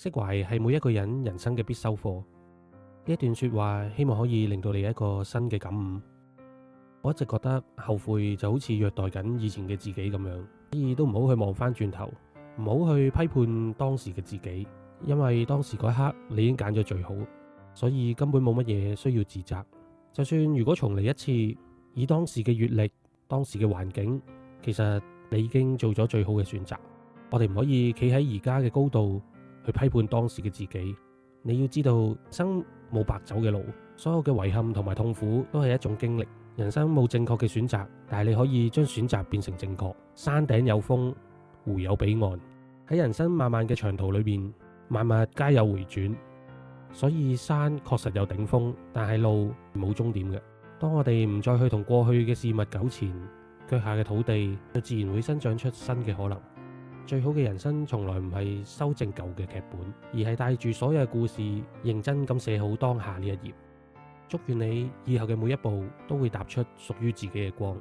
釋懷係每一個人人生嘅必修課。呢一段說話，希望可以令到你一個新嘅感悟。我一直覺得後悔就好似虐待緊以前嘅自己咁樣，所以都唔好去望翻轉頭，唔好去批判當時嘅自己，因為當時嗰一刻你已經揀咗最好，所以根本冇乜嘢需要自責。就算如果重嚟一次，以當時嘅閱歷、當時嘅環境，其實你已經做咗最好嘅選擇。我哋唔可以企喺而家嘅高度去批判當時嘅自己。你要知道，人生冇白走嘅路，所有嘅遺憾同埋痛苦都係一種經歷。人生冇正確嘅選擇，但係你可以將選擇變成正確。山頂有風，湖有彼岸。喺人生漫漫嘅長途裏面，萬物皆有回轉。所以山確實有頂峰，但係路冇終點嘅。當我哋唔再去同過去嘅事物糾纏，腳下嘅土地就自然會生長出新嘅可能。最好嘅人生從來唔係修正舊嘅劇本，而係帶住所有嘅故事，認真咁寫好當下呢一頁。祝願你以後嘅每一步都會踏出屬於自己嘅光。